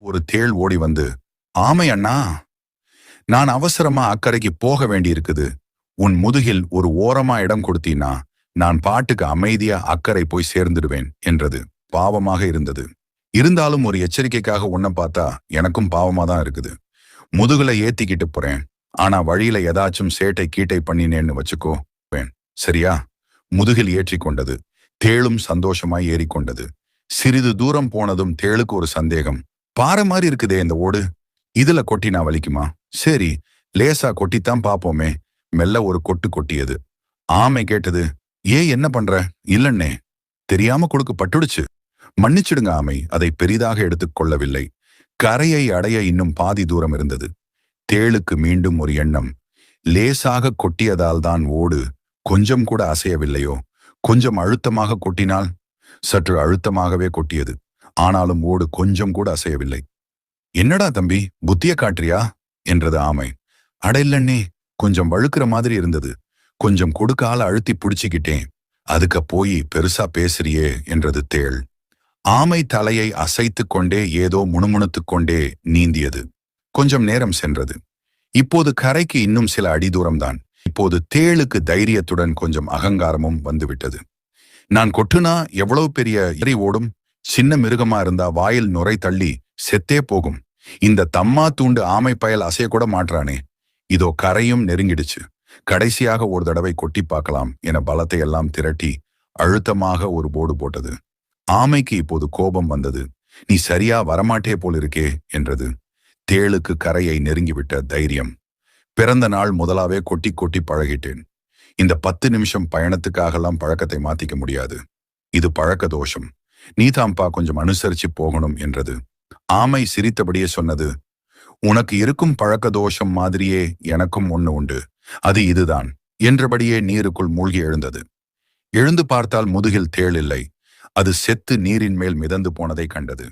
ஒரு தேள் ஓடி வந்து, ஆமை அண்ணா, நான் அவசரமா அக்கறைக்கு போக வேண்டியிருக்குது. உன் முதுகில் ஒரு ஓரமா இடம் கொடுத்தீனா நான் பாட்டுக்கு அமைதியா அக்கறை போய் சேர்ந்துடுவேன் என்றது. பாவமாக இருந்தது. இருந்தாலும் ஒரு எச்சரிக்கைக்காக உன்னை பார்த்தா எனக்கும் பாவமா தான் இருக்குது. முதுகுல ஏத்திக்கிட்டு போறேன். ஆனா வழியில ஏதாச்சும் சேட்டை கீட்டை பண்ணினேன்னு வச்சுக்கோ. சரியா? முதுகில் ஏற்றி கொண்டது. தேளும் சந்தோஷமாய் ஏறிக்கொண்டது. சிறிது தூரம் போனதும் தேளுக்கு ஒரு சந்தேகம். பாறை மாதிரி இருக்குதே இந்த ஓடு. இதுல கொட்டினா வலிக்குமா? சரி, லேசா கொட்டித்தான் பாப்போமே. மெல்ல ஒரு கொட்டு கொட்டியது. ஆமை கேட்டது, என்ன பண்ற? இல்லண்ணே, தெரியாம கொடுக்கு பட்டுடுச்சு. மன்னிச்சிடுங்க ஆமை அதை பெரிதாக எடுத்துக் கொள்ளவில்லை. கரையை அடைய இன்னும் பாதி தூரம் இருந்தது. தேளுக்கு மீண்டும் ஒரு எண்ணம். லேசாக கொட்டியதால் தான் ஓடு கொஞ்சம் கூட அசையவில்லையோ? கொஞ்சம் அழுத்தமாக கொட்டினால்? சற்று அழுத்தமாகவே கொட்டியது. ஆனாலும் ஓடு கொஞ்சம் கூட அசையவில்லை. என்னடா தம்பி, புத்திய காட்டுறியா என்றது ஆமை. அட இல்லண்ணே, கொஞ்சம் வழுக்கிற மாதிரி இருந்தது. கொஞ்சம் கொடுக்கால அழுத்தி பிடிச்சிக்கிட்டேன். அதுக்க போய் பெருசா பேசுறியே என்றது தேள். ஆமை தலையை அசைத்து கொண்டே ஏதோ முணுமுணுத்துக் கொண்டே நீந்தியது. கொஞ்சம் நேரம் சென்றது. இப்போது கரைக்கு இன்னும் சில அடி தூரம்தான். இப்போது தேளுக்கு தைரியத்துடன் கொஞ்சம் அகங்காரமும் வந்துவிட்டது. நான் கொட்டுனா எவ்வளவு பெரிய எரி ஓடும்? சின்ன மிருகமா இருந்தா வாயில் நுரை தள்ளி செத்தே போகும். இந்த தம்மா தூண்டு ஆமை பயல் அசையக்கூட மாற்றானே. இதோ கரையும் நெருங்கிடுச்சு. கடைசியாக ஒரு தடவை கொட்டி பார்க்கலாம் என பலத்தை எல்லாம் திரட்டி அழுத்தமாக ஒரு போடு போட்டது. ஆமைக்கு இப்போது கோபம் வந்தது. நீ சரியா வரமாட்டே போலிருக்கே என்றது. தேளுக்கு கரையை நெருங்கிவிட்ட தைரியம். பிறந்த நாள் முதலாவே கொட்டி கொட்டி பழகிட்டேன். இந்த 10 நிமிஷம் பயணத்துக்காகலாம் பழக்கத்தை மாத்திக்க முடியாது. இது பழக்க தோஷம். நீதாம்பா கொஞ்சம் அனுசரிச்சு போகணும் என்றது. ஆமை சிரித்தபடியே சொன்னது, உனக்கு இருக்கும் பழக்க தோஷம் மாதிரியே எனக்கும் ஒண்ணு உண்டு. அது இதுதான் என்றபடியே நீருக்குள் மூழ்கி எழுந்தது. எழுந்து பார்த்தால் முதுகில் தேள் இல்லை. அது செத்து நீரின் மேல் மிதந்து போனதை கண்டது.